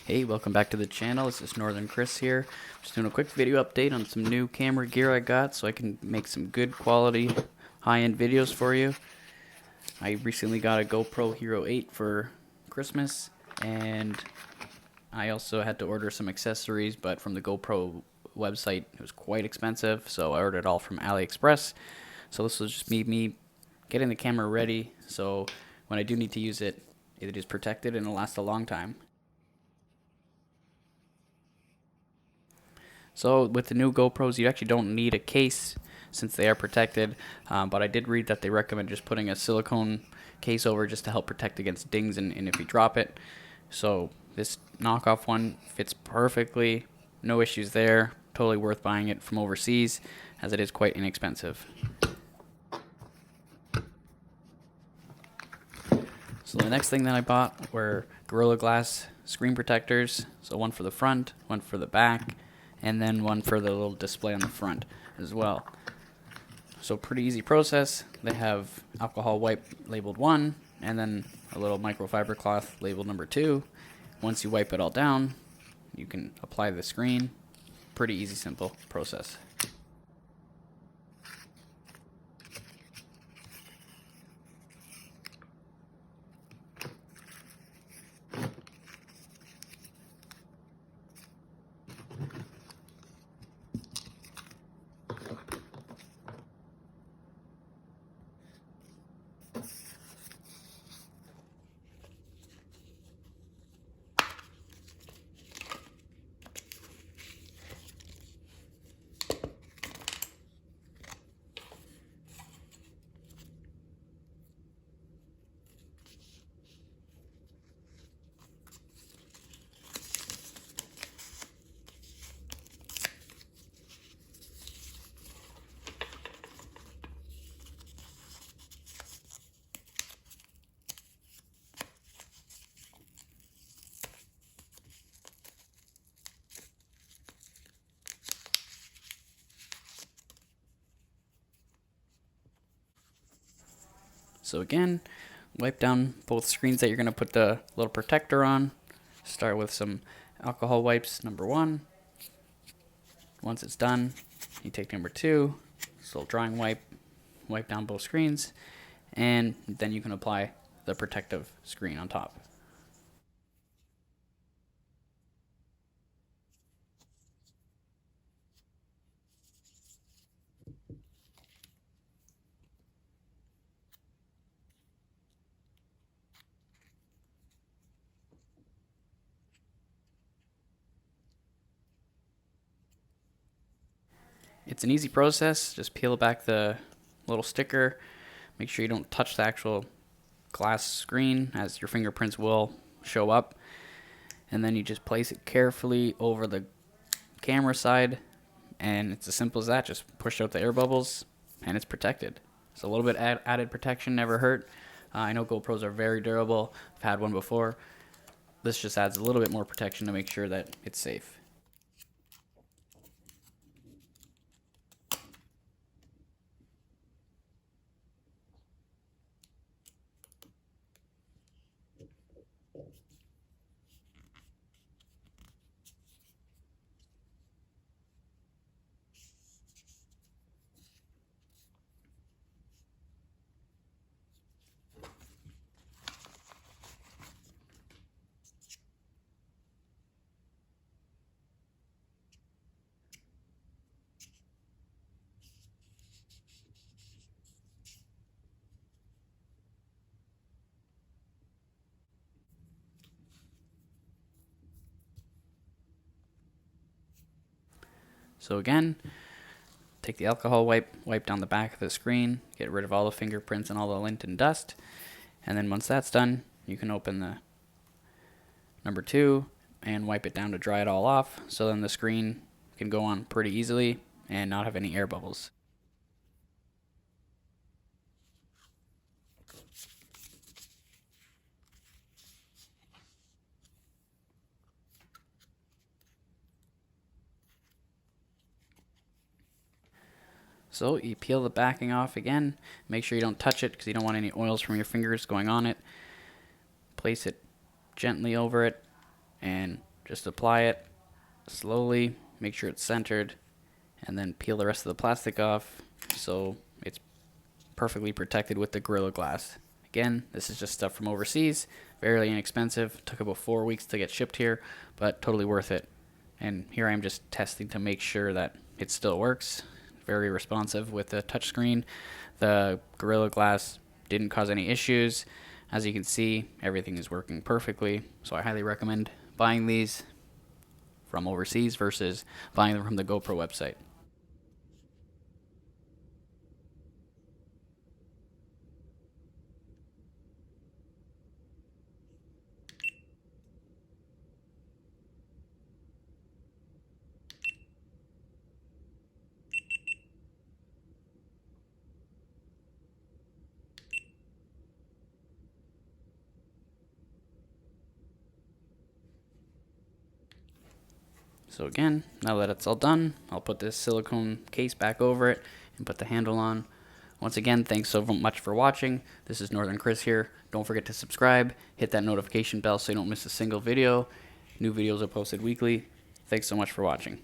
Hey, welcome back to the channel. This is Northern Chris here. Just doing a quick video update on some new camera gear I got so I can make some good quality high-end videos for you. I recently got a GoPro Hero 8 for Christmas, and I also had to order some accessories, but from the GoPro website it was quite expensive, so I ordered it all from AliExpress. So this was just me getting the camera ready so when I do need to use it, it is protected and it'll last a long time. So with the new GoPros, you actually don't need a case since they are protected, but I did read that they recommend just putting a silicone case over just to help protect against dings and if you drop it. So this knockoff one fits perfectly, no issues there, totally worth buying it from overseas as it is quite inexpensive. So the next thing that I bought were Gorilla Glass screen protectors, so one for the front, one for the back, and then one for the little display on the front as well. So pretty easy process. They have alcohol wipe labeled 1 and then a little microfiber cloth labeled number 2. Once you wipe it all down, you can apply the screen. Pretty easy, simple process. So again, wipe down both screens that you're going to put the little protector on. Start with some alcohol wipes, number 1. Once it's done, you take number 2, this little drying wipe, wipe down both screens, and then you can apply the protective screen on top. It's an easy process. Just peel back the little sticker. Make sure you don't touch the actual glass screen as your fingerprints will show up. And then you just place it carefully over the camera side. And it's as simple as that. Just push out the air bubbles and it's protected. So a little bit added protection never hurt. I know GoPros are very durable. I've had one before. This just adds a little bit more protection to make sure that it's safe. So again, take the alcohol wipe down the back of the screen, get rid of all the fingerprints and all the lint and dust. And then once that's done, you can open the number 2 and wipe it down to dry it all off. So then the screen can go on pretty easily and not have any air bubbles. So you peel the backing off again. Make sure you don't touch it because you don't want any oils from your fingers going on it. Place it gently over it and Just apply it slowly, make sure it's centered, and then peel the rest of the plastic off so it's perfectly protected with the Gorilla Glass. Again, this is just stuff from overseas, fairly inexpensive. Took about 4 weeks to get shipped here, but totally worth it. And here I am just testing to make sure that it still works. Very responsive with the touchscreen. The Gorilla Glass didn't cause any issues. As you can see, everything is working perfectly. So I highly recommend buying these from overseas versus buying them from the GoPro website. So again, now that it's all done, I'll put this silicone case back over it and put the handle on. Once again, thanks so much for watching. This is Northern Chris here. Don't forget to subscribe, hit that notification bell so you don't miss a single video. New videos are posted weekly. Thanks so much for watching.